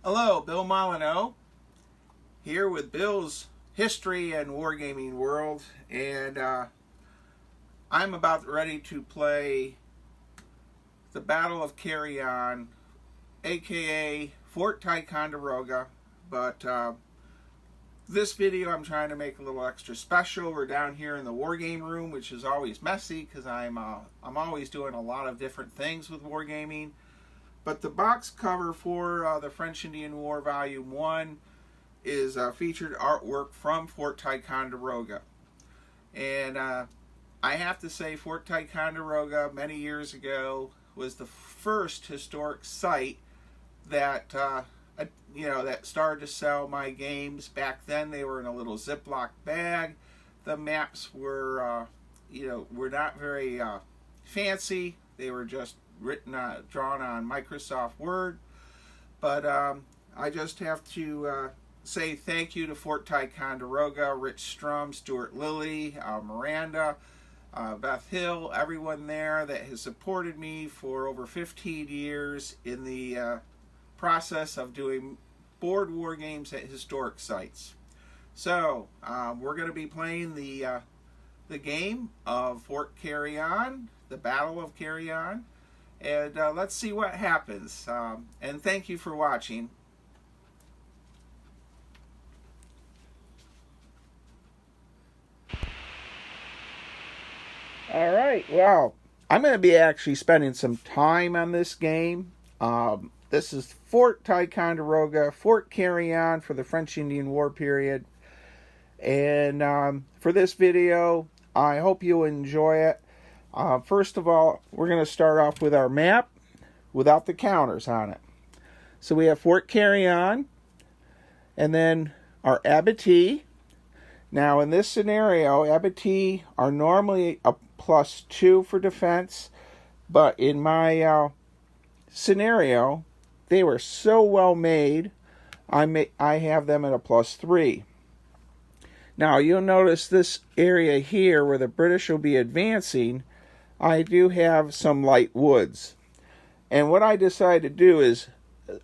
Hello, Bill Molyneux here with Bill's History and Wargaming World, and I'm about ready to play the Battle of Carillon, aka Fort Ticonderoga, but this video I'm trying to make a little extra special. We're down here in the wargame room, which is always messy because I'm always doing a lot of different things with wargaming. But the box cover for the French Indian War Volume 1 is featured artwork from Fort Ticonderoga. And I have to say, Fort Ticonderoga many years ago was the first historic site that that started to sell my games. Back then they were in a little Ziploc bag. The maps were were not very fancy. They were just drawn on Microsoft Word. But I just have to say thank you to Fort Ticonderoga, Rich Strum, Stuart Lilly, Miranda, Beth Hill, everyone there that has supported me for over 15 years in the process of doing board war games at historic sites. So we're going to be playing the game of Fort Carillon, the Battle of Carillon, and let's see what happens. And thank you for watching. All right, well, I'm going to be actually spending some time on this game. This is Fort Ticonderoga, Fort Carillon for the French Indian War period. And for this video, I hope you enjoy it. First of all, we're going to start off with our map without the counters on it. So we have Fort Carillon, and then our abattis. Now in this scenario, abattis are normally a +2 for defense, but in my scenario, they were so well made, I have them at a +3. Now you'll notice this area here where the British will be advancing, I do have some light woods. And what I decided to do is,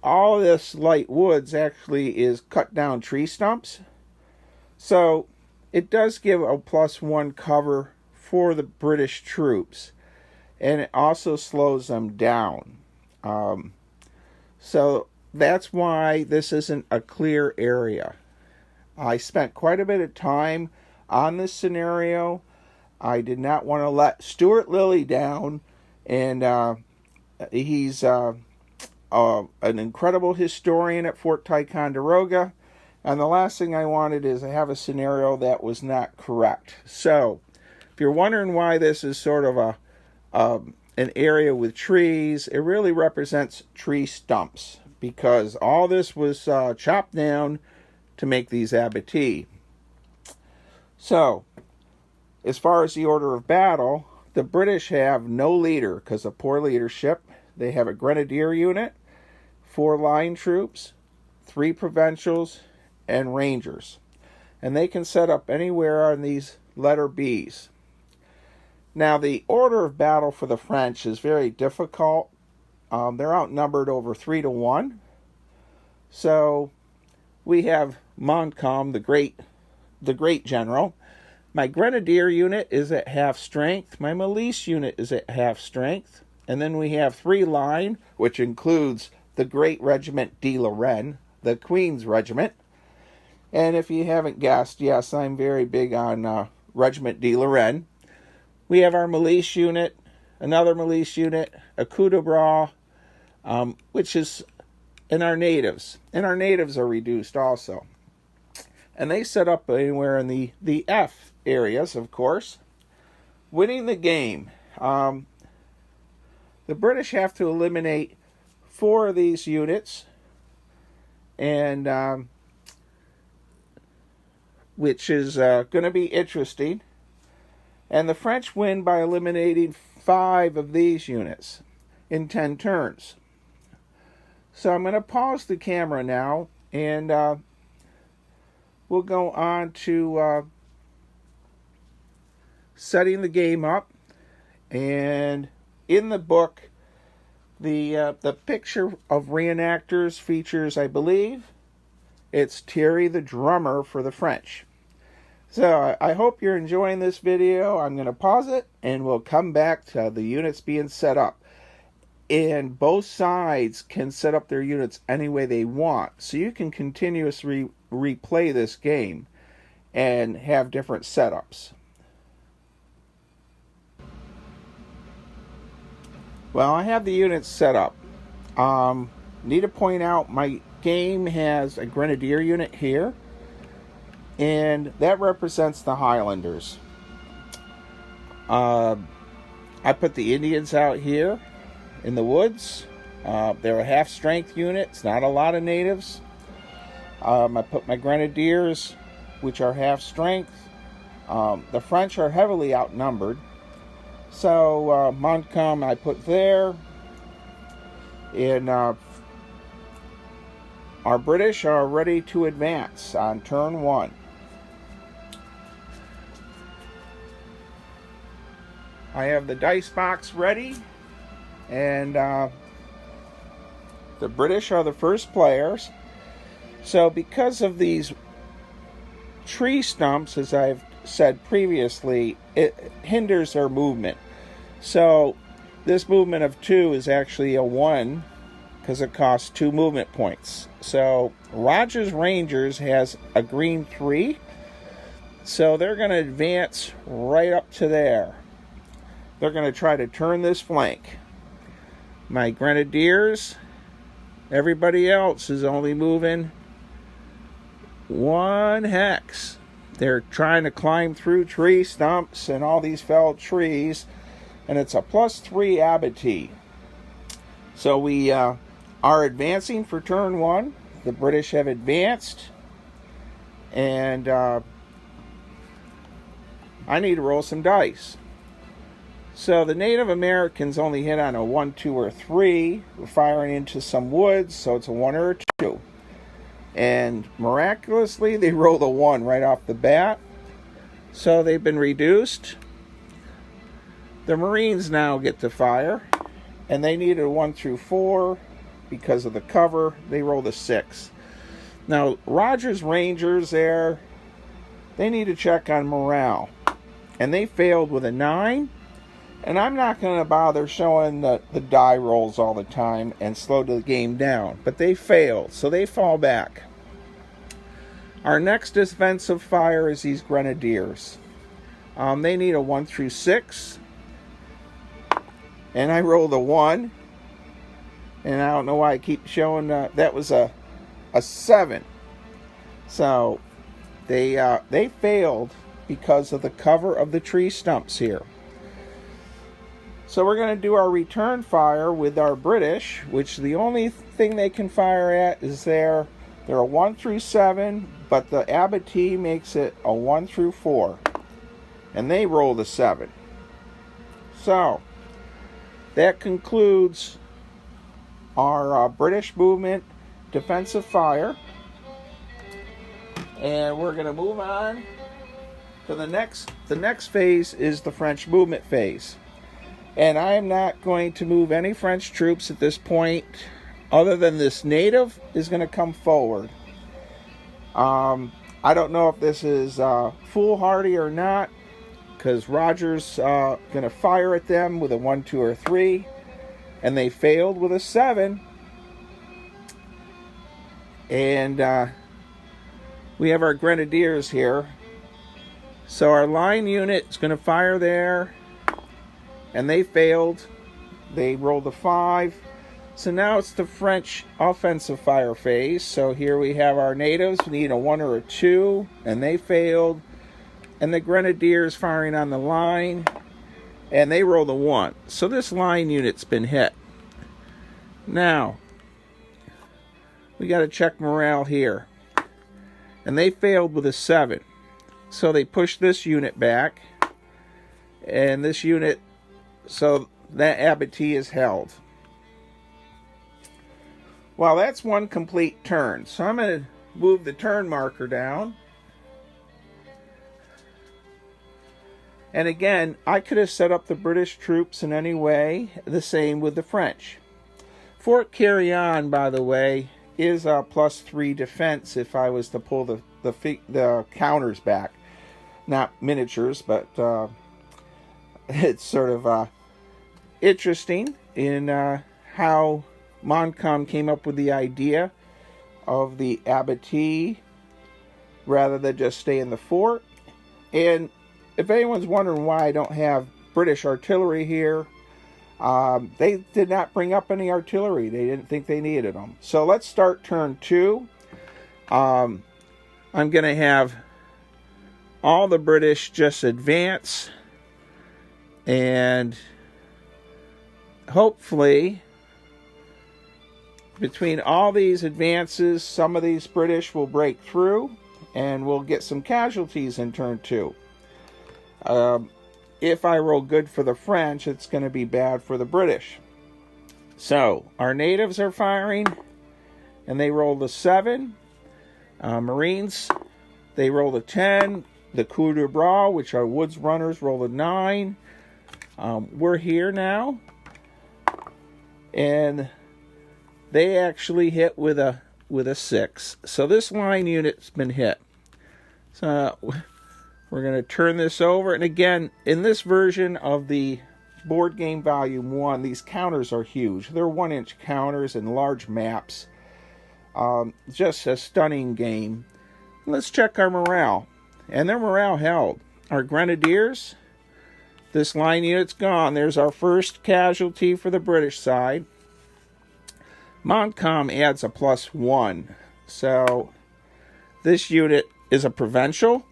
all this light woods actually is cut down tree stumps. So it does give a +1 cover for the British troops. And it also slows them down. So that's why this isn't a clear area. I spent quite a bit of time on this scenario. I did not want to let Stuart Lilly down, and he's an incredible historian at Fort Ticonderoga, and the last thing I wanted is to have a scenario that was not correct. So, if you're wondering why this is sort of an area with trees, it really represents tree stumps, because all this was chopped down to make these abattis. So, as far as the order of battle, the British have no leader because of poor leadership. They have a Grenadier unit, 4 line troops, 3 provincials, and rangers. And they can set up anywhere on these letter Bs. Now, the order of battle for the French is very difficult. They're outnumbered over 3 to 1. So, we have Montcalm, the great general. My Grenadier unit is at half strength. My Milice unit is at half strength. And then we have 3 line, which includes the great Regiment de Lorraine, the Queen's Regiment. And if you haven't guessed, yes, I'm very big on Regiment de Lorraine. We have our Milice unit, another Milice unit, a coup de bras, which is in our natives. And our natives are reduced also. And they set up anywhere in the F areas, of course. Winning the game. The British have to eliminate 4 of these units, and which is going to be interesting. And the French win by eliminating 5 of these units in 10 turns. So I'm going to pause the camera now, and we'll go on to setting the game up. And in the book, The picture of reenactors features, I believe, it's Thierry the drummer for the French. So I hope you're enjoying this video. I'm going to pause it and we'll come back to the units being set up. And both sides can set up their units any way they want. So you can continuously replay this game and have different setups. Well, I have the units set up. Need to point out my game has a Grenadier unit here. And that represents the Highlanders. I put the Indians out here in the woods. They're a half-strength unit. It's not a lot of natives. I put my Grenadiers, which are half-strength. The French are heavily outnumbered. So Montcalm I put there. And our British are ready to advance on turn 1. I have the dice box ready, and the British are the first players. So because of these tree stumps, as I've said previously, it hinders their movement. So this movement of 2 is actually a 1 because it costs 2 movement points. So Rogers Rangers has a green 3, so they're going to advance right up to there. They're going to try to turn this flank. My Grenadiers, everybody else is only moving 1 hex. They're trying to climb through tree stumps and all these felled trees, and it's a +3 abattis. So we are advancing for turn 1. The British have advanced, and I need to roll some dice. So the Native Americans only hit on a 1, 2, or 3. We're firing into some woods, so it's a 1 or a 2. And miraculously, they rolled a 1 right off the bat. So they've been reduced. The Marines now get to fire, and they needed a 1 through 4 because of the cover. They rolled a 6. Now, Rogers Rangers there, they need to check on morale. And they failed with a 9. And I'm not going to bother showing the die rolls all the time and slow the game down. But they failed, so they fall back. Our next defensive fire is these Grenadiers. They need a 1 through 6. And I rolled a 1. And I don't know why I keep showing that was a 7. So they failed because of the cover of the tree stumps here. So we're going to do our return fire with our British, which the only thing they can fire at is they're a 1 through 7, but the abattis makes it a 1 through 4. And they rolled a 7. So that concludes our British movement defensive fire. And we're going to move on to the next phase is the French movement phase. And I am not going to move any French troops at this point, other than this native is going to come forward. I don't know if this is foolhardy or not, because Rogers going to fire at them with a 1, 2, or 3, and they failed with a 7. And we have our Grenadiers here. So our line unit is going to fire there. And they failed. They rolled a 5. So now it's the French offensive fire phase. So here we have our natives. We need a 1 or a 2. And they failed. And the Grenadiers firing on the line. And they rolled a 1. So this line unit's been hit. Now, we got to check morale here. And they failed with a 7. So they pushed this unit back. And this unit... So that abattis is held. Well, that's one complete turn. So I'm going to move the turn marker down. And again, I could have set up the British troops in any way, the same with the French. Fort Carillon, by the way, is a +3 defense if I was to pull the counters back. Not miniatures, but it's sort of interesting in how Montcalm came up with the idea of the abattis rather than just stay in the fort. And if anyone's wondering why I don't have British artillery here, they did not bring up any artillery. They didn't think they needed them. So let's start turn 2. I'm going to have all the British just advance, and hopefully between all these advances, some of these British will break through and we'll get some casualties in turn 2. If I roll good for the French, it's going to be bad for the British. So our natives are firing, and they rolled a 7. Marines, they rolled a 10. The coup de bras, which are woods runners, rolled a 9. We're here now, and they actually hit with a 6. So this line unit's been hit. So we're going to turn this over. And again, in this version of the board game volume 1, these counters are huge. They're 1-inch counters and large maps. Just a stunning game. Let's check our morale. And their morale held. Our Grenadiers, this line unit's gone. There's our first casualty for the British side. Montcalm adds a +1. So this unit is a provincial.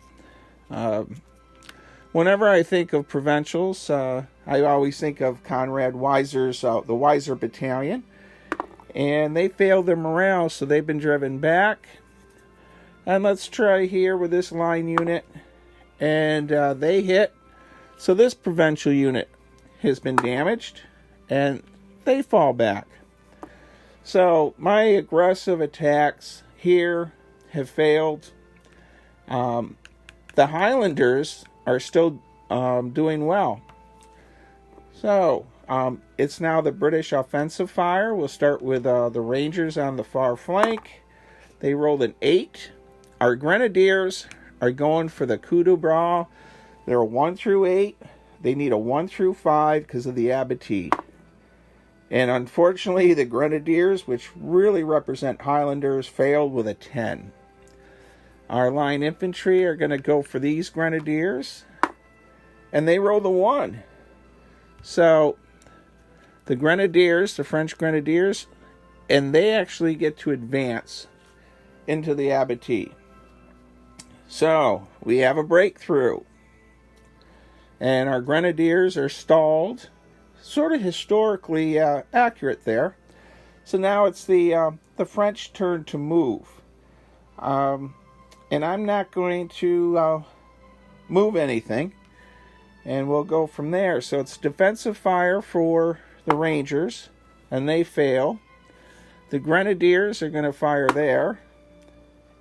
Whenever I think of provincials, I always think of Conrad Weiser's, the Weiser Battalion. And they failed their morale, so they've been driven back. And let's try here with this line unit. And they hit. So this provincial unit has been damaged. And they fall back. So my aggressive attacks here have failed. The Highlanders are still doing well. So it's now the British offensive fire. We'll start with the Rangers on the far flank. They rolled an 8. Our Grenadiers are going for the coup de bras. They're a 1 through 8. They need a 1 through 5 because of the abattis. And unfortunately, the Grenadiers, which really represent Highlanders, failed with a 10. Our line infantry are going to go for these Grenadiers. And they roll the 1. So the Grenadiers, the French Grenadiers, and they actually get to advance into the abattis. So we have a breakthrough. And our Grenadiers are stalled. Sort of historically accurate there. So now it's the French turn to move. And I'm not going to move anything. And we'll go from there. So it's defensive fire for the Rangers. And they fail. The Grenadiers are going to fire there.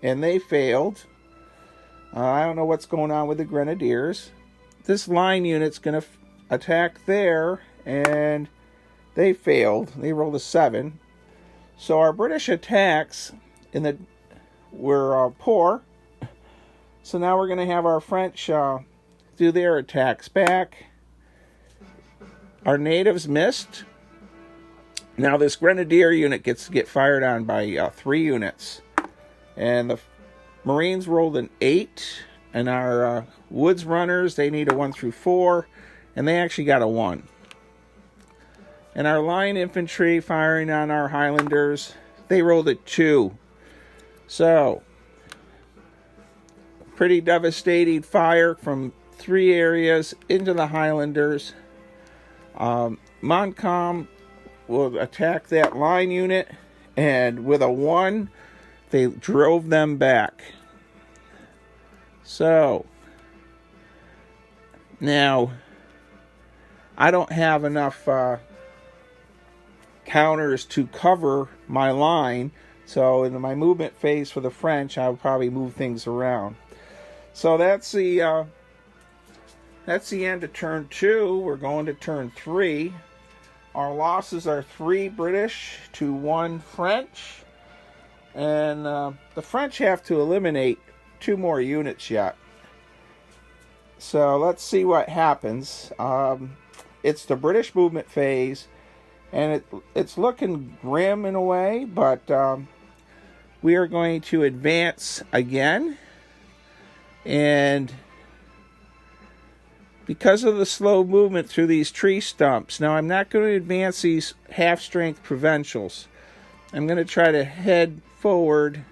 And they failed. I don't know what's going on with the Grenadiers. This line unit's going to attack there. And they failed. They rolled a 7. So our British attacks were poor. So now we're going to have our French do their attacks back. Our natives missed. Now this Grenadier unit gets to get fired on by 3 units. And the Marines rolled an 8. And our woods runners, they need a 1 through 4. And they actually got a 1. And our line infantry firing on our Highlanders, they rolled a 2. So, pretty devastating fire from 3 areas into the Highlanders. Montcalm will attack that line unit, and with a 1, they drove them back. So, now, I don't have enough counters to cover my line, so in my movement phase for the French, I'll probably move things around. So that's the end of turn 2. We're going to turn 3. Our losses are 3 British to 1 French. And the French have to eliminate 2 more units yet. So let's see what happens. It's the British movement phase, and it's looking grim in a way, but we are going to advance again. And because of the slow movement through these tree stumps, now I'm not going to advance these half-strength provincials. I'm going to try to head forward,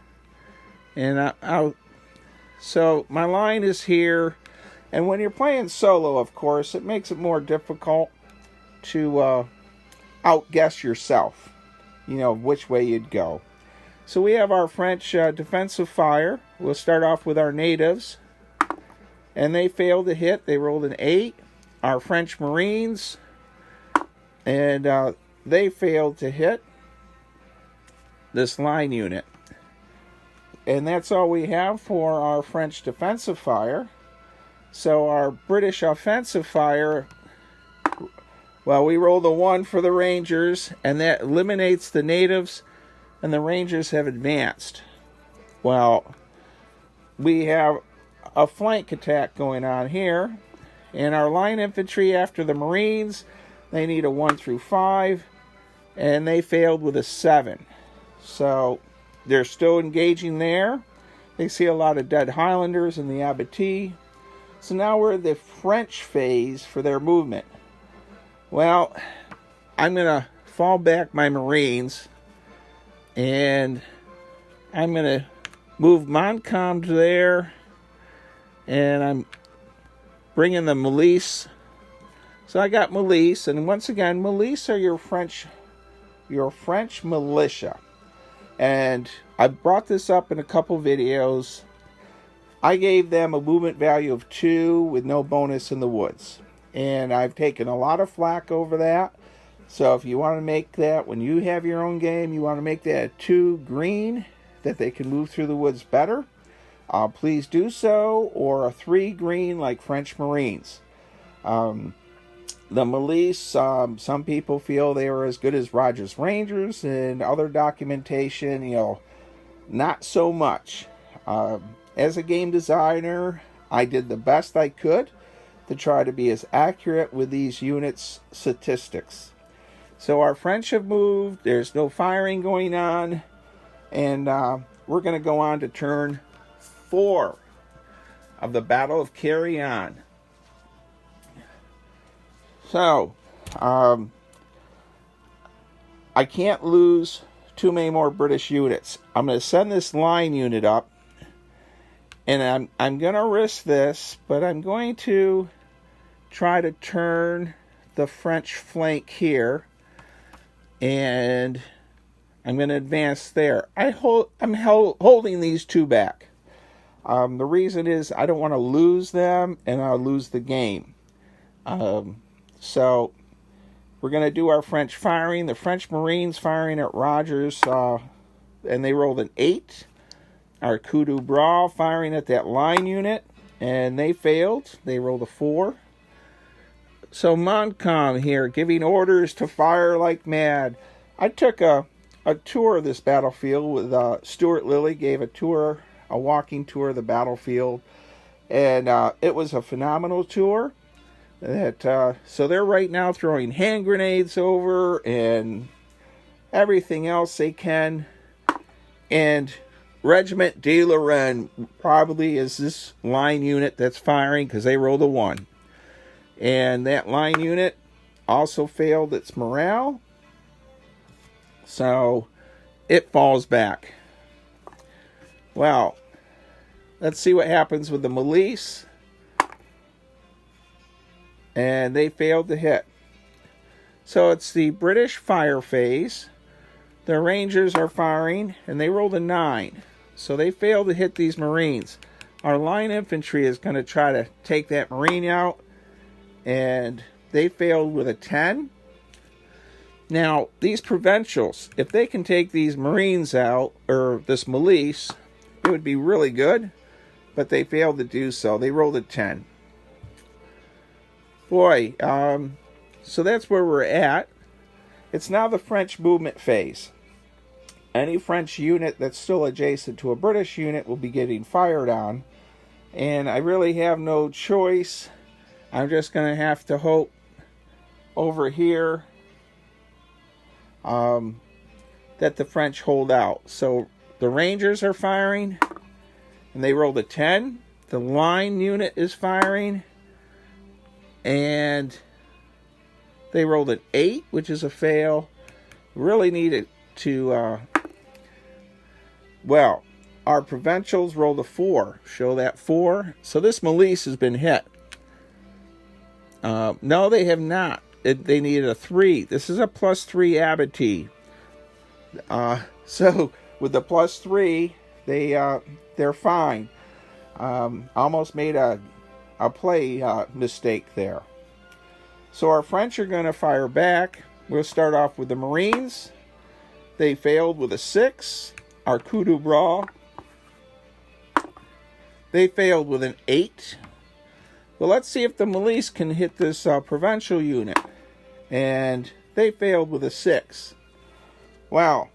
and so my line is here. And when you're playing solo, of course, it makes it more difficult to outguess yourself, which way you'd go. So we have our French defensive fire. We'll start off with our natives, and they failed to hit. They rolled an 8. Our French Marines, and they failed to hit this line unit. And that's all we have for our French defensive fire. So our British offensive fire, well, we rolled a 1 for the Rangers, and that eliminates the natives, and the Rangers have advanced. Well, we have a flank attack going on here, and our line infantry after the Marines, they need a 1 through 5, and they failed with a 7. So they're still engaging there. They see a lot of dead Highlanders in the abattis. So now we're in the French phase for their movement. Well, I'm going to fall back my Marines, and I'm going to move Montcalm to there, and I'm bringing the milice. So I got milice, and once again, milice are your French militia. And I brought this up in a couple videos. I gave them a movement value of 2 with no bonus in the woods. And I've taken a lot of flack over that. So if you want to make that, when you have your own game, you want to make that a 2 green, that they can move through the woods better, please do so. Or a 3 green like French Marines. The milice, some people feel they were as good as Rogers Rangers, and other documentation, not so much. As a game designer, I did the best I could to try to be as accurate with these units' statistics. So our French have moved, there's no firing going on, and we're going to go on to turn 4 of the Battle of Carillon. So, I can't lose too many more British units. I'm going to send this line unit up, and I'm going to risk this, but I'm going to try to turn the French flank here, and I'm going to advance there. I'm holding these 2 back. The reason is I don't want to lose them, and I'll lose the game. So we're going to do our French firing. The French Marines firing at Rogers, and they rolled an 8. Our coup de bras firing at that line unit, and they failed. They rolled a 4. So Montcalm here, giving orders to fire like mad. I took a tour of this battlefield with Stuart Lilly, gave a walking tour of the battlefield, and it was a phenomenal tour. So they're right now throwing hand grenades over and everything else they can. And Regiment de Lorraine probably is this line unit that's firing, because they rolled a 1. And that line unit also failed its morale. So it falls back. Well, let's see what happens with the milice. And they failed to hit. So it's the British fire phase. The Rangers are firing, and they rolled a 9. So they failed to hit these Marines. Our line infantry is going to try to take that Marine out, and they failed with a 10. Now, these provincials, if they can take these Marines out, or this milice, it would be really good, but they failed to do so. They rolled a 10. Boy, so that's where we're at. It's now the French movement phase. Any French unit that's still adjacent to a British unit will be getting fired on. And I really have no choice. I'm just going to have to hope over here that the French hold out. So the Rangers are firing, and they rolled a 10. The line unit is firing, and they rolled an 8, which is a fail. Really needed to, well, our provincials rolled a 4. Show that 4. So this milice has been hit. No, they have not. They needed a 3. This is a +3 abattis. So with the +3, they're fine. Almost made a play mistake there. So our French are going to fire back. We'll start off with the Marines. They failed with a 6. Our coup de bras. They failed with an 8. Well, let's see if the milice can hit this provincial unit. And they failed with a 6. Well,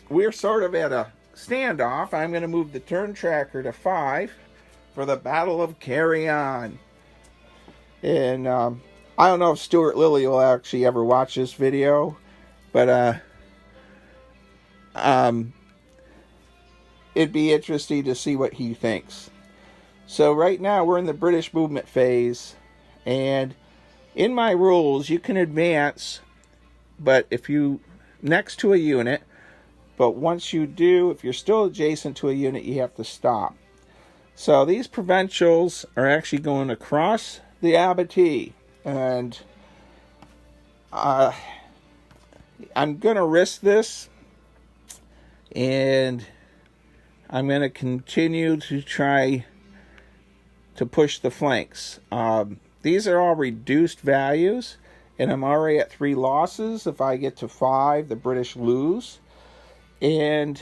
we're sort of at a standoff. I'm going to move the turn tracker to 5 for the Battle of Carillon. And I don't know if Stuart Lilly will actually ever watch this video, but it'd be interesting to see what he thinks. So right now we're in the British movement phase, and in my rules you can advance, but if you next to a unit, but once you do, if you're still adjacent to a unit, you have to stop. So these provincials are actually going across the abattis, and I'm going to risk this, and I'm going to continue to try to push the flanks. These are all reduced values, and I'm already at 3 losses. If I get to 5, the British lose. And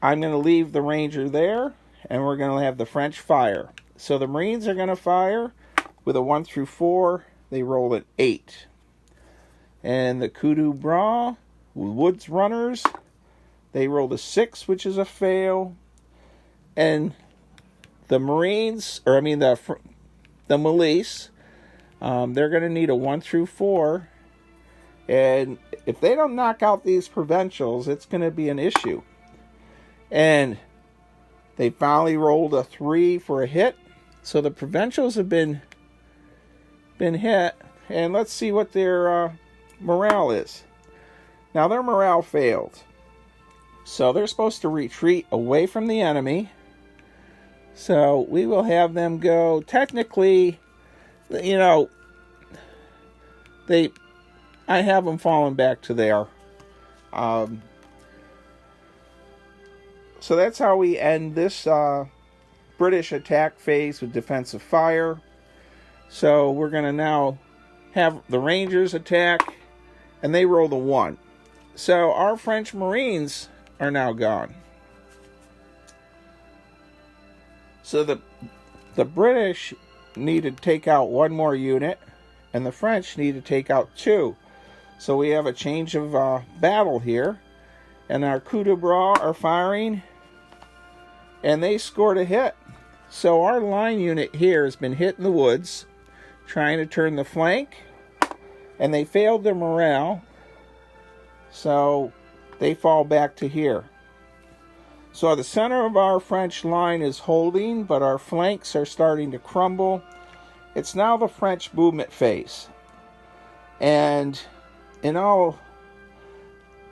I'm going to leave the Ranger there, and we're going to have the French fire. So the Marines are going to fire with a 1 through 4. They roll an 8. And the coup de bras, Woods Runners, they rolled a 6, which is a fail. And the Marines, or I mean the milice, they're going to need a 1 through 4. And if they don't knock out these provincials, it's going to be an issue. And they finally rolled a 3 for a hit. So the provincials have been hit. And let's see what their morale is. Now their morale failed. So they're supposed to retreat away from the enemy. So we will have them go, technically, you know, I have them falling back to there. So that's how we end this British attack phase with defensive fire. So we're going to now have the Rangers attack, and they roll the 1. So our French Marines are now gone. So the British need to take out 1 more unit, and the French need to take out 2. So we have a change of battle here. And our coup de bras are firing, and they scored a hit. So our line unit here has been hit in the woods, trying to turn the flank, and they failed their morale. So they fall back to here. So the center of our French line is holding, but our flanks are starting to crumble. It's now the French movement phase. And you know,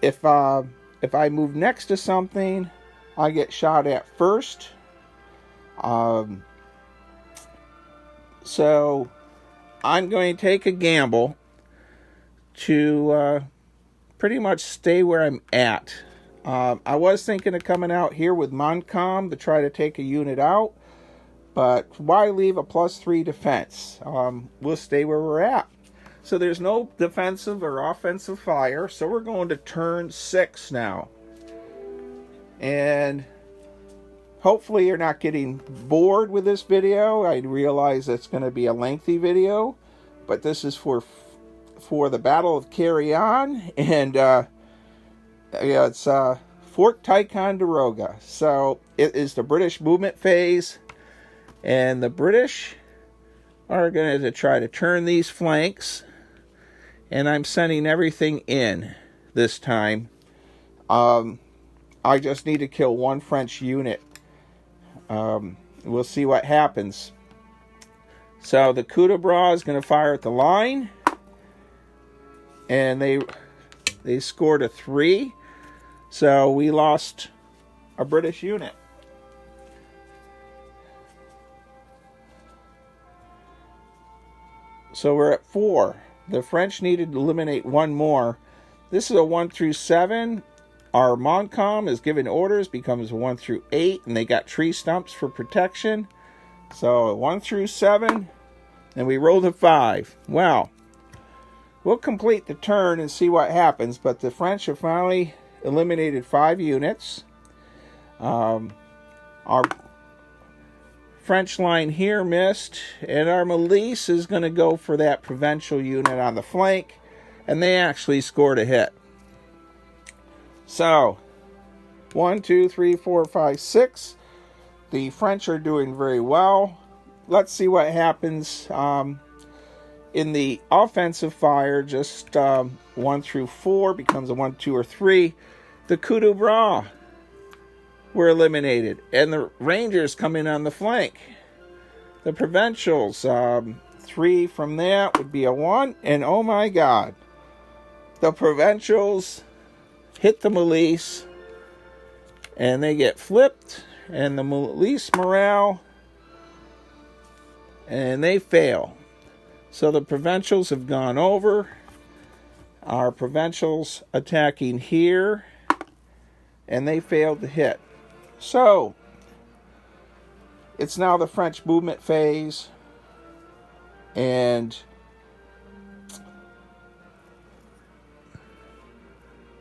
if I move next to something, I get shot at first. So I'm going to take a gamble to pretty much stay where I'm at. I was thinking of coming out here with Montcalm to try to take a unit out, but why leave a +3 defense? We'll stay where we're at. So there's no defensive or offensive fire, so we're going to turn 6 now. And hopefully you're not getting bored with this video. I realize it's going to be a lengthy video, but this is for for the Battle of Carillon, and yeah, it's Fort Ticonderoga. So it is the British movement phase, and the British are going to try to turn these flanks, and I'm sending everything in this time. I just need to kill one French unit. We'll see what happens. So the coup de bras is going to fire at the line, and they scored a 3. So we lost a British unit. So we're at 4. The French needed to eliminate one more. This is a 1 through 7. Our Montcalm is given orders, becomes a 1 through 8, and they got tree stumps for protection. So 1 through 7, and we rolled a 5. Well, we'll complete the turn and see what happens, but the French have finally eliminated 5 units. Our French line here missed, and our milice is going to go for that provincial unit on the flank, and they actually scored a hit. So 1, 2, 3, 4, 5, 6. The French are doing very well. Let's see what happens in the offensive fire. Just 1 through 4 becomes a 1, 2, or 3. The coup de bras were eliminated, and the Rangers come in on the flank. The provincials, 3 from that would be a 1, and oh my God, the provincials hit the milice, and they get flipped, and the milice morale, and they fail. So the provincials have gone over. Our provincials attacking here, and they failed to hit. So it's now the French movement phase, and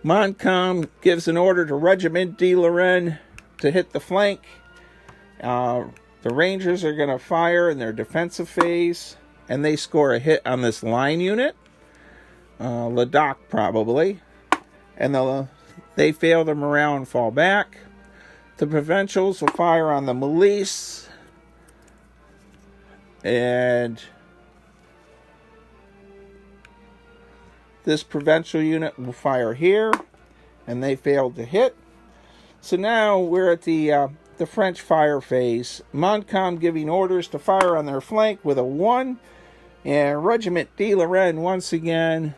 Montcalm gives an order to Regiment de Lorraine to hit the flank. The Rangers are going to fire in their defensive phase, and they score a hit on this line unit, Ladakh probably, and they fail the morale and fall back. The provincials will fire on the milice, and this provincial unit will fire here, and they failed to hit. So now we're at the French fire phase. Montcalm giving orders to fire on their flank with a 1, and Regiment de Lorraine once again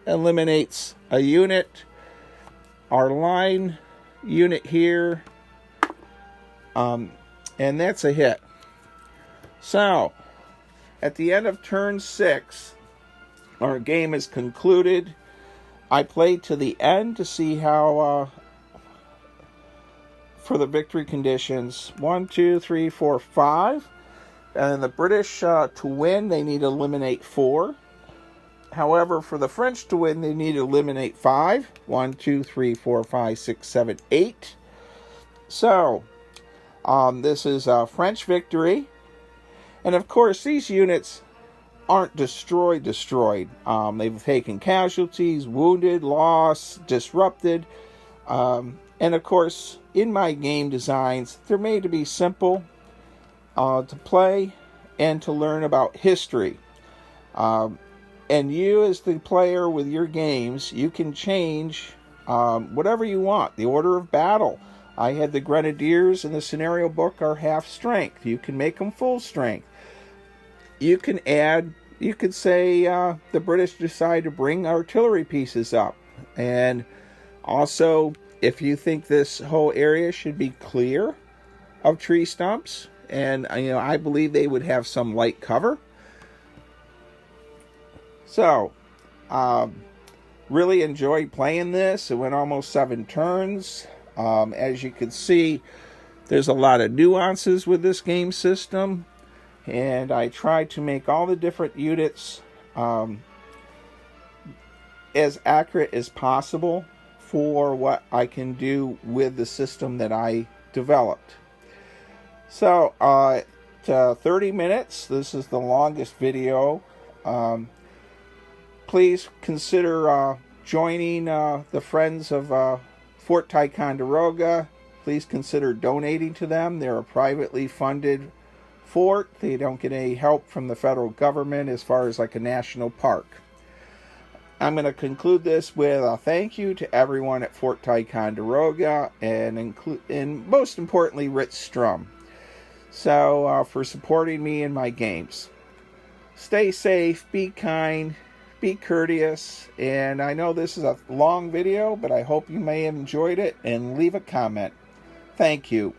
eliminates a unit. Our line unit here, and that's a hit. So at the end of turn 6, our game is concluded. I played to the end to see how, for the victory conditions, 1, 2, 3, 4, 5. And the British, to win, they need to eliminate 4. However, for the French to win, they need to eliminate 5. 1, 2, 3, 4, 5, 6, 7, 8. So this is a French victory. And of course, these units aren't destroyed. They've taken casualties, wounded, lost, disrupted. And of course, in my game designs, they're made to be simple to play and to learn about history. And you, as the player with your games, you can change whatever you want. The order of battle. I had the Grenadiers in the scenario book are half strength. You can make them full strength. You can add, you could say the British decide to bring artillery pieces up. And also, if you think this whole area should be clear of tree stumps, and I believe they would have some light cover. So, really enjoyed playing this. It went almost 7 turns. As you can see, there's a lot of nuances with this game system, and I tried to make all the different units as accurate as possible for what I can do with the system that I developed. So, 30 minutes. This is the longest video. Please consider joining the Friends of Fort Ticonderoga. Please consider donating to them. They're a privately funded fort. They don't get any help from the federal government as far as like a national park. I'm going to conclude this with a thank you to everyone at Fort Ticonderoga and most importantly, Rich Strum. So for supporting me in my games. Stay safe, be kind, be courteous, and I know this is a long video, but I hope you may have enjoyed it, and leave a comment. Thank you.